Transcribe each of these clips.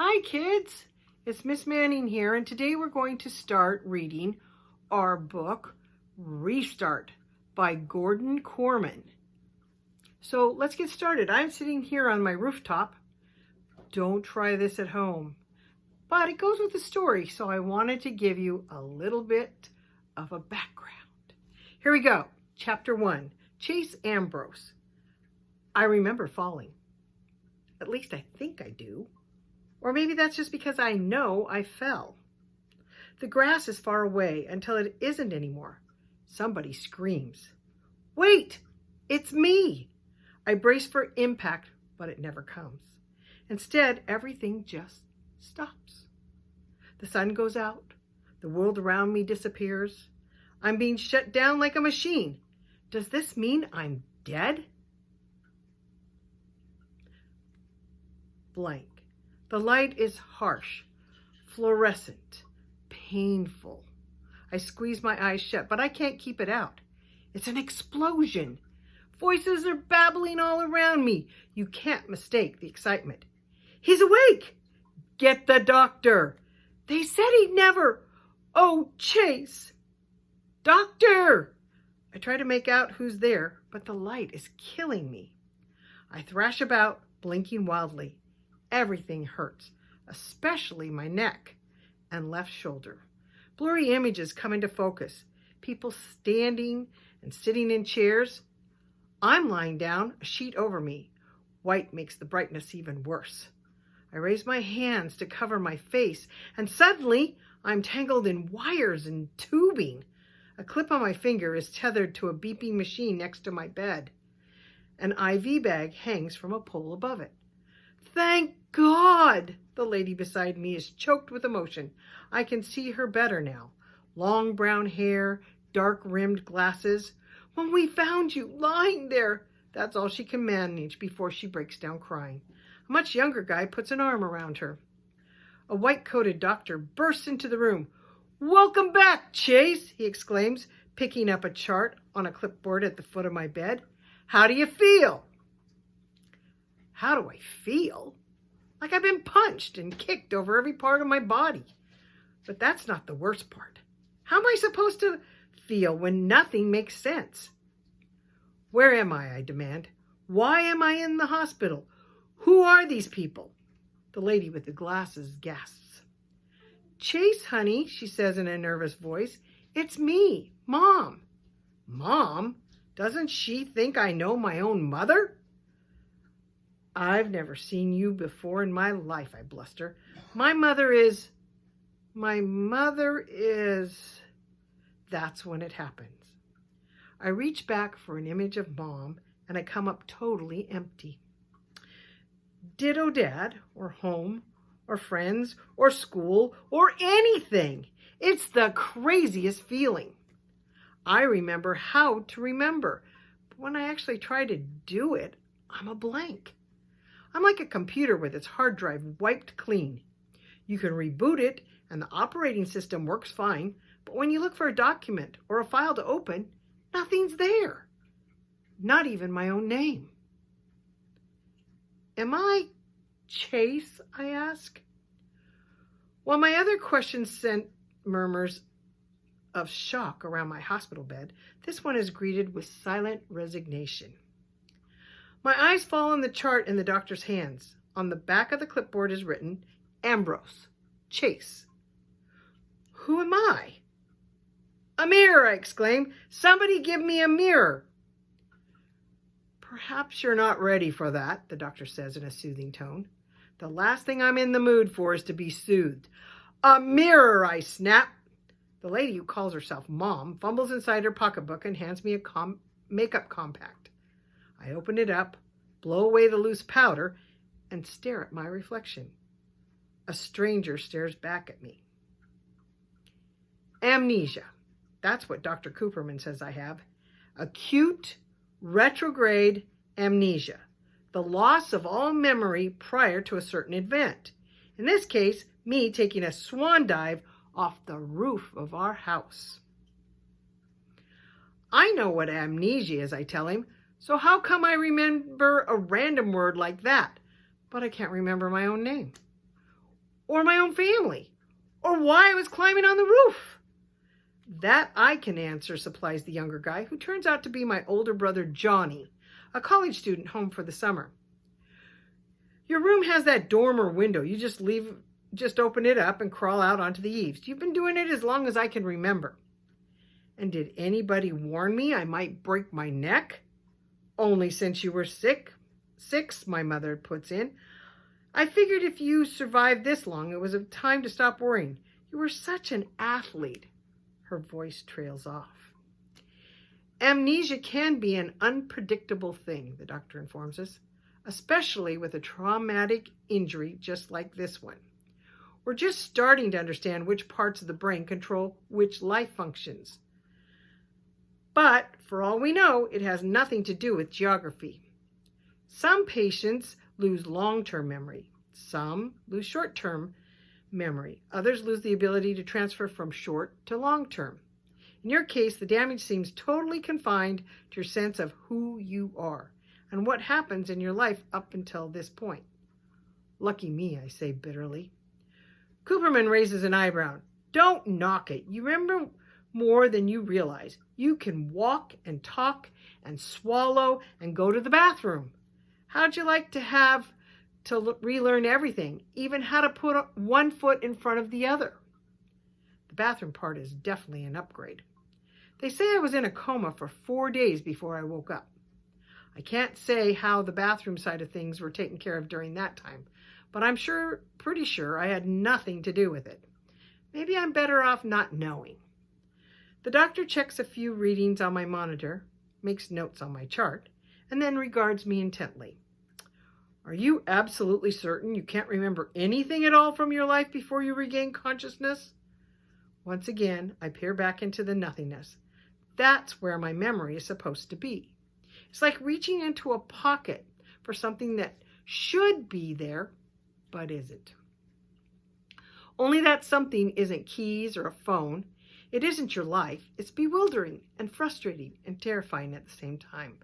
Hi kids, it's Miss Manning here, and today we're going to start reading our book Restart by Gordon Korman. So let's get started. I'm sitting here on my rooftop. Don't try this at home, but it goes with the story, so I wanted to give you a little bit of a background. Here we go. Chapter 1, Chase Ambrose. I remember falling. At least I think I do. Or maybe that's just because I know I fell. The grass is far away until it isn't anymore. Somebody screams. Wait, it's me. I brace for impact, but it never comes. Instead, everything just stops. The sun goes out. The world around me disappears. I'm being shut down like a machine. Does this mean I'm dead? Blank. The light is harsh, fluorescent, painful. I squeeze my eyes shut, but I can't keep it out. It's an explosion. Voices are babbling all around me. You can't mistake the excitement. He's awake. Get the doctor. They said he'd never. Oh, Chase. Doctor. I try to make out who's there, but the light is killing me. I thrash about, blinking wildly. Everything hurts, especially my neck and left shoulder. Blurry images come into focus. People standing and sitting in chairs. I'm lying down, a sheet over me. White makes the brightness even worse. I raise my hands to cover my face, and suddenly I'm tangled in wires and tubing. A clip on my finger is tethered to a beeping machine next to my bed. An IV bag hangs from a pole above it. Thank God! The lady beside me is choked with emotion. I can see her better now. Long brown hair, dark-rimmed glasses. When we found you lying there, that's all she can manage before she breaks down crying. A much younger guy puts an arm around her. A white-coated doctor bursts into the room. Welcome back, Chase, he exclaims, picking up a chart on a clipboard at the foot of my bed. How do you feel? How do I feel? Like I've been punched and kicked over every part of my body. But that's not the worst part. How am I supposed to feel when nothing makes sense? Where am I demand. Why am I in the hospital? Who are these people? The lady with the glasses gasps. Chase, honey, she says in a nervous voice. It's me, Mom. Mom? Doesn't she think I know my own mother? I've never seen you before in my life, I bluster. My mother is... That's when it happens. I reach back for an image of Mom, and I come up totally empty. Ditto Dad, or home, or friends, or school, or anything. It's the craziest feeling. I remember how to remember, but when I actually try to do it, I'm a blank. I'm like a computer with its hard drive wiped clean. You can reboot it and the operating system works fine, but when you look for a document or a file to open, nothing's there. Not even my own name. Am I Chase? I ask. While my other questions sent murmurs of shock around my hospital bed, this one is greeted with silent resignation. My eyes fall on the chart in the doctor's hands. On the back of the clipboard is written, Ambrose, Chase. Who am I? A mirror, I exclaim. Somebody give me a mirror. Perhaps you're not ready for that, the doctor says in a soothing tone. The last thing I'm in the mood for is to be soothed. A mirror, I snap. The lady who calls herself Mom fumbles inside her pocketbook and hands me a makeup compact. I open it up, blow away the loose powder, and stare at my reflection. A stranger stares back at me. Amnesia. That's what Dr. Cooperman says I have. Acute retrograde amnesia. The loss of all memory prior to a certain event. In this case, me taking a swan dive off the roof of our house. I know what amnesia is, I tell him. So how come I remember a random word like that, but I can't remember my own name? or my own family, or why I was climbing on the roof. That I can answer, supplies the younger guy, who turns out to be my older brother Johnny, a college student home for the summer. Your room has that dormer window. You just open it up and crawl out onto the eaves. You've been doing it as long as I can remember. And did anybody warn me I might break my neck? Only since you were six, my mother puts in. I figured if you survived this long, it was a time to stop worrying. You were such an athlete. Her voice trails off. Amnesia can be an unpredictable thing, the doctor informs us, especially with a traumatic injury just like this one. We're just starting to understand which parts of the brain control which life functions. But for all we know, it has nothing to do with geography. Some patients lose long-term memory. Some lose short-term memory. Others lose the ability to transfer from short to long-term. In your case, the damage seems totally confined to your sense of who you are and what happens in your life up until this point. Lucky me, I say bitterly. Cooperman raises an eyebrow. Don't knock it. You remember more than you realize. You can walk and talk and swallow and go to the bathroom. How'd you like to have to relearn everything, even how to put one foot in front of the other? The bathroom part is definitely an upgrade. They say I was in a coma for 4 days before I woke up. I can't say how the bathroom side of things were taken care of during that time, but I'm pretty sure I had nothing to do with it. Maybe I'm better off not knowing. The doctor checks a few readings on my monitor, makes notes on my chart, and then regards me intently. Are you absolutely certain you can't remember anything at all from your life before you regain consciousness? Once again, I peer back into the nothingness. That's where my memory is supposed to be. It's like reaching into a pocket for something that should be there, but isn't. Only that something isn't keys or a phone. It isn't your life. It's bewildering and frustrating and terrifying at the same time.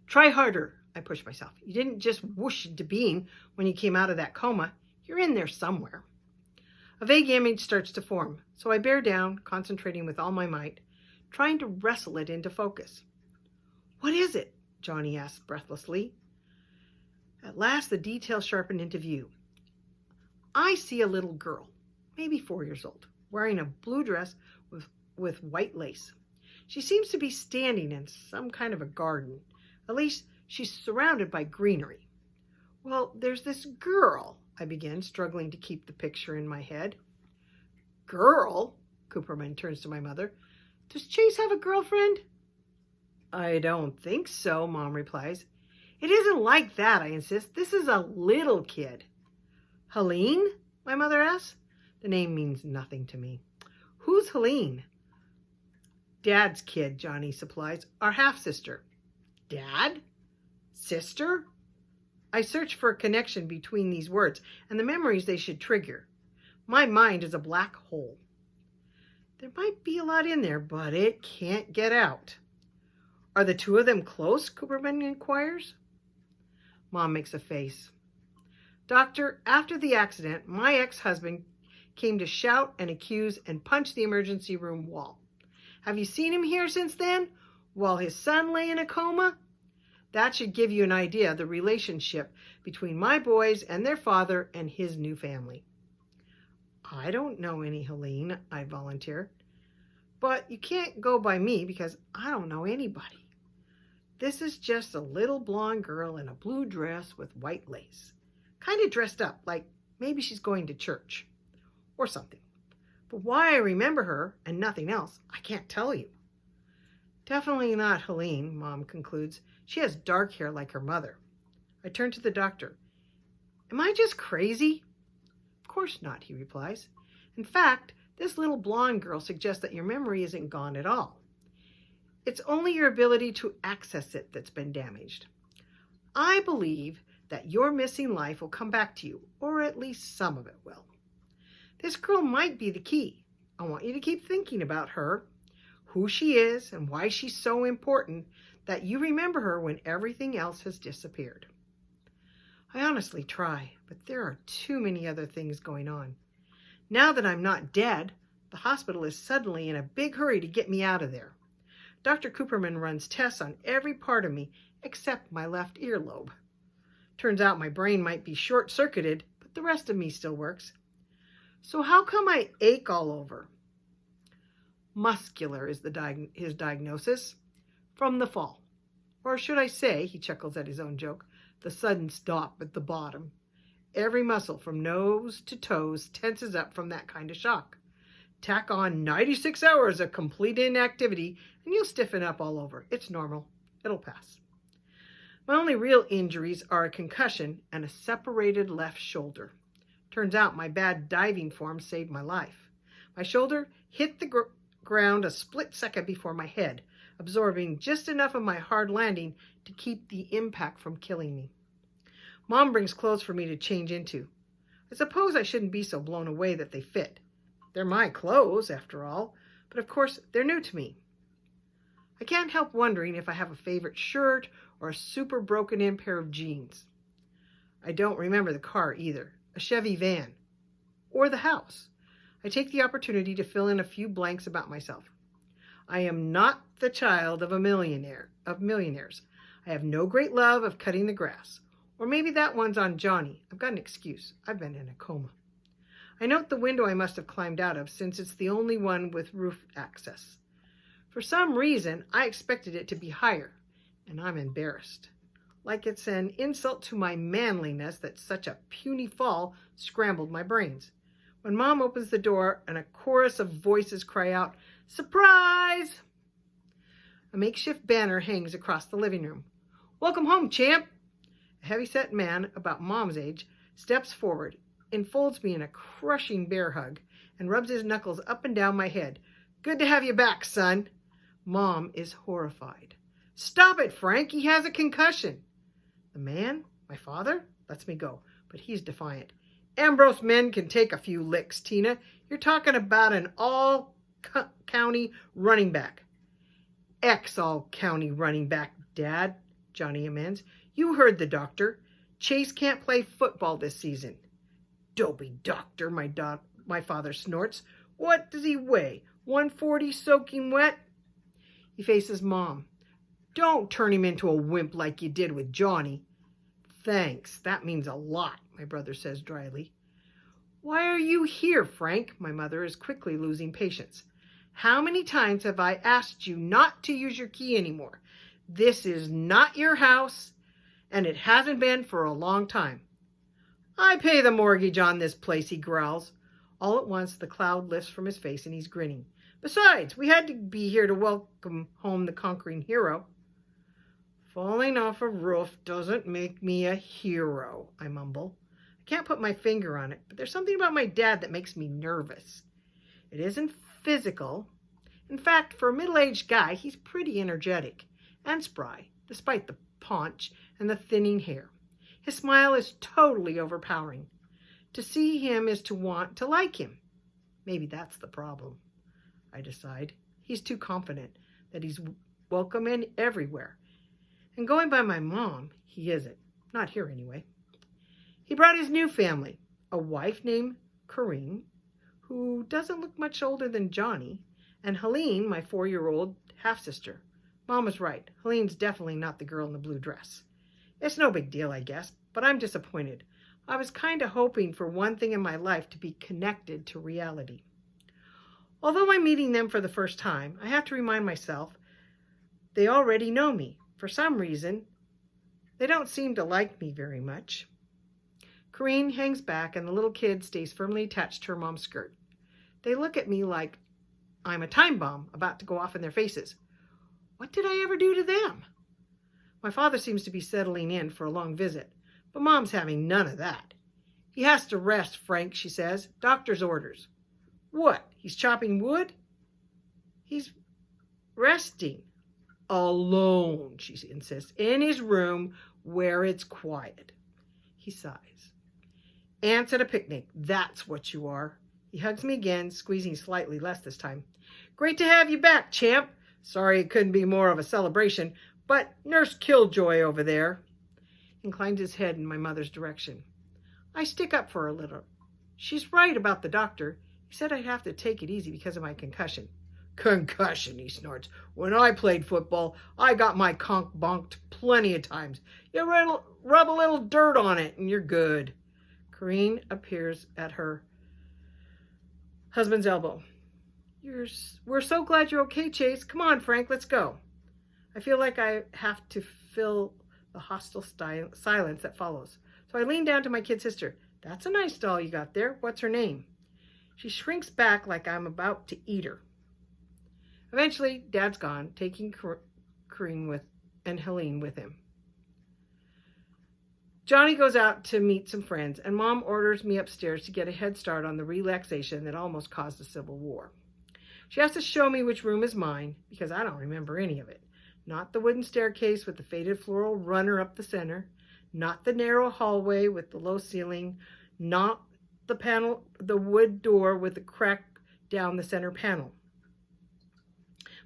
Try harder, I push myself. You didn't just whoosh into being when you came out of that coma. You're in there somewhere. A vague image starts to form, so I bear down, concentrating with all my might, trying to wrestle it into focus. What is it? Johnny asks breathlessly. At last, the details sharpen into view. I see a little girl, maybe 4 years old, wearing a blue dress with white lace. She seems to be standing in some kind of a garden. At least, she's surrounded by greenery. Well, there's this girl, I begin, struggling to keep the picture in my head. Girl? Cooperman turns to my mother. Does Chase have a girlfriend? I don't think so, Mom replies. It isn't like that, I insist. This is a little kid. Helene? My mother asks. The name means nothing to me. Who's Helene? Dad's kid, Johnny supplies. Our half-sister. Dad? Sister? I search for a connection between these words and the memories they should trigger. My mind is a black hole. There might be a lot in there, but it can't get out. Are the two of them close? Cooperman inquires. Mom makes a face. Doctor, after the accident, my ex-husband came to shout and accuse and punch the emergency room wall. Have you seen him here since then, while his son lay in a coma? That should give you an idea of the relationship between my boys and their father and his new family. I don't know any Helene, I volunteer. But you can't go by me because I don't know anybody. This is just a little blonde girl in a blue dress with white lace. Kind of dressed up, like maybe she's going to church or something. But why I remember her and nothing else, I can't tell you. Definitely not Helene, Mom concludes. She has dark hair like her mother. I turn to the doctor. Am I just crazy? Of course not, he replies. In fact, this little blonde girl suggests that your memory isn't gone at all. It's only your ability to access it that's been damaged. I believe that your missing life will come back to you, or at least some of it will. This girl might be the key. I want you to keep thinking about her, who she is, and why she's so important that you remember her when everything else has disappeared. I honestly try, but there are too many other things going on. Now that I'm not dead, the hospital is suddenly in a big hurry to get me out of there. Dr. Cooperman runs tests on every part of me except my left earlobe. Turns out my brain might be short-circuited, but the rest of me still works. So how come I ache all over? Muscular is his diagnosis. From the fall. Or should I say, he chuckles at his own joke, the sudden stop at the bottom. Every muscle from nose to toes tenses up from that kind of shock. Tack on 96 hours of complete inactivity and you'll stiffen up all over. It's normal. It'll pass. My only real injuries are a concussion and a separated left shoulder. Turns out my bad diving form saved my life. My shoulder hit the ground a split second before my head, absorbing just enough of my hard landing to keep the impact from killing me. Mom brings clothes for me to change into. I suppose I shouldn't be so blown away that they fit. They're my clothes, after all, but of course they're new to me. I can't help wondering if I have a favorite shirt or a super broken-in pair of jeans. I don't remember the car either, a Chevy van, or the house. I take the opportunity to fill in a few blanks about myself. I am not the child of millionaires. I have no great love of cutting the grass. Or maybe that one's on Johnny. I've got an excuse. I've been in a coma. I note the window I must have climbed out of, since it's the only one with roof access. For some reason, I expected it to be higher, and I'm embarrassed. Like it's an insult to my manliness that such a puny fall scrambled my brains. When Mom opens the door and a chorus of voices cry out, "Surprise!" A makeshift banner hangs across the living room. "Welcome home, champ!" A heavy-set man, about Mom's age, steps forward, enfolds me in a crushing bear hug, and rubs his knuckles up and down my head. "Good to have you back, son." Mom is horrified. "Stop it, Frank. He has a concussion." The man, my father, lets me go, but he's defiant. "Ambrose men can take a few licks, Tina. You're talking about an all-county running back." "Ex-all-county running back, Dad," Johnny amends. "You heard the doctor. Chase can't play football this season." "Dopey doctor," my father snorts. "What does he weigh? 140 soaking wet?" He faces Mom. "Don't turn him into a wimp like you did with Johnny." "Thanks, that means a lot," my brother says dryly. "Why are you here, Frank?" My mother is quickly losing patience. "How many times have I asked you not to use your key anymore? This is not your house, and it hasn't been for a long time." "I pay the mortgage on this place," he growls. All at once, the cloud lifts from his face and he's grinning. "Besides, we had to be here to welcome home the conquering hero." "Falling off a roof doesn't make me a hero," I mumble. I can't put my finger on it, but there's something about my dad that makes me nervous. It isn't physical. In fact, for a middle-aged guy, he's pretty energetic and spry, despite the paunch and the thinning hair. His smile is totally overpowering. To see him is to want to like him. Maybe that's the problem, I decide. He's too confident that he's welcome in everywhere. And going by my mom, he isn't. Not here anyway. He brought his new family, a wife named Corinne, who doesn't look much older than Johnny, and Helene, my 4-year-old half-sister. Mom was right. Helene's definitely not the girl in the blue dress. It's no big deal, I guess, but I'm disappointed. I was kind of hoping for one thing in my life to be connected to reality. Although I'm meeting them for the first time, I have to remind myself they already know me. For some reason, they don't seem to like me very much. Corinne hangs back and the little kid stays firmly attached to her mom's skirt. They look at me like I'm a time bomb about to go off in their faces. What did I ever do to them? My father seems to be settling in for a long visit, but Mom's having none of that. "He has to rest, Frank," she says. "Doctor's orders." "What? He's chopping wood?" "He's resting." "Alone," she insists, "in his room where it's quiet." He sighs. "Ants at a picnic, that's what you are." He hugs me again, squeezing slightly less this time. "Great to have you back, champ. Sorry it couldn't be more of a celebration, but Nurse Killjoy over there." inclined his head in my mother's direction. I stick up for her a little. She's right about the doctor. He said I'd have to take it easy because of my concussion. Concussion, he snorts. When I played football, I got my conch bonked plenty of times. You rub a little dirt on it and you're good. Corinne appears at her husband's elbow. We're so glad you're okay, Chase. Come on, Frank, let's go. I feel like I have to fill the hostile silence that follows. So I lean down to my kid sister. That's a nice doll you got there. What's her name? She shrinks back like I'm about to eat her. Eventually, Dad's gone, taking Corinne and Helene with him. Johnny goes out to meet some friends, and Mom orders me upstairs to get a head start on the relaxation that almost caused a civil war. She has to show me which room is mine, because I don't remember any of it. Not the wooden staircase with the faded floral runner up the center, not the narrow hallway with the low ceiling, not the wood door with the crack down the center panel.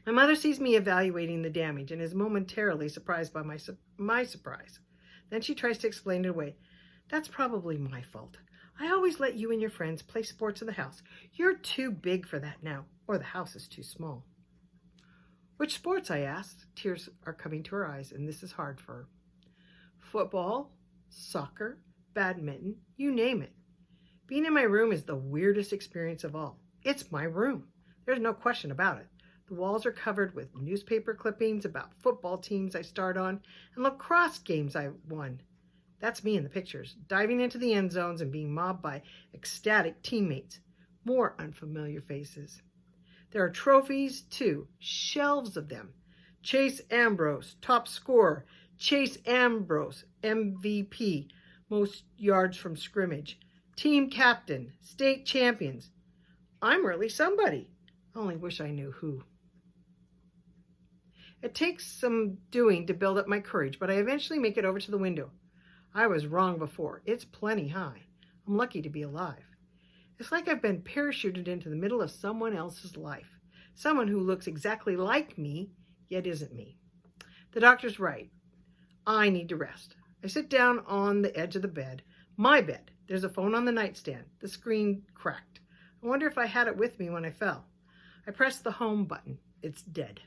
My mother sees me evaluating the damage and is momentarily surprised by my surprise. Then she tries to explain it away. That's probably my fault. I always let you and your friends play sports in the house. You're too big for that now, or the house is too small. Which sports, I asked. Tears are coming to her eyes, and this is hard for her. Football, soccer, badminton, you name it. Being in my room is the weirdest experience of all. It's my room. There's no question about it. The walls are covered with newspaper clippings about football teams I starred on and lacrosse games I won. That's me in the pictures, diving into the end zones and being mobbed by ecstatic teammates. More unfamiliar faces. There are trophies, too, shelves of them. Chase Ambrose, top scorer. Chase Ambrose, MVP, most yards from scrimmage. Team captain, state champions. I'm really somebody. I only wish I knew who. It takes some doing to build up my courage, but I eventually make it over to the window. I was wrong before. It's plenty high. I'm lucky to be alive. It's like I've been parachuted into the middle of someone else's life. Someone who looks exactly like me, yet isn't me. The doctor's right. I need to rest. I sit down on the edge of the bed. My bed. There's a phone on the nightstand. The screen cracked. I wonder if I had it with me when I fell. I press the home button. It's dead.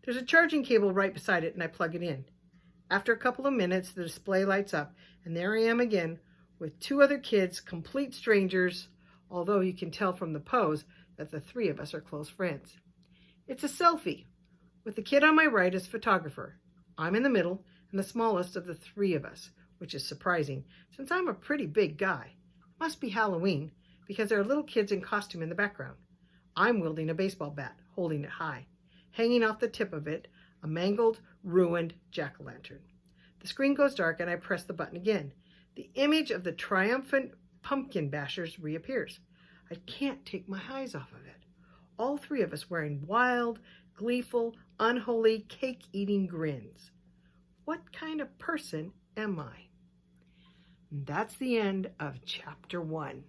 There's a charging cable right beside it, and I plug it in. After a couple of minutes, the display lights up, and there I am again with two other kids, complete strangers, although you can tell from the pose that the three of us are close friends. It's a selfie, with the kid on my right as photographer. I'm in the middle, and the smallest of the three of us, which is surprising, since I'm a pretty big guy. It must be Halloween, because there are little kids in costume in the background. I'm wielding a baseball bat, holding it high. Hanging off the tip of it, a mangled, ruined jack-o'-lantern. The screen goes dark and I press the button again. The image of the triumphant pumpkin bashers reappears. I can't take my eyes off of it. All three of us wearing wild, gleeful, unholy, cake-eating grins. What kind of person am I? And that's the end of Chapter 1.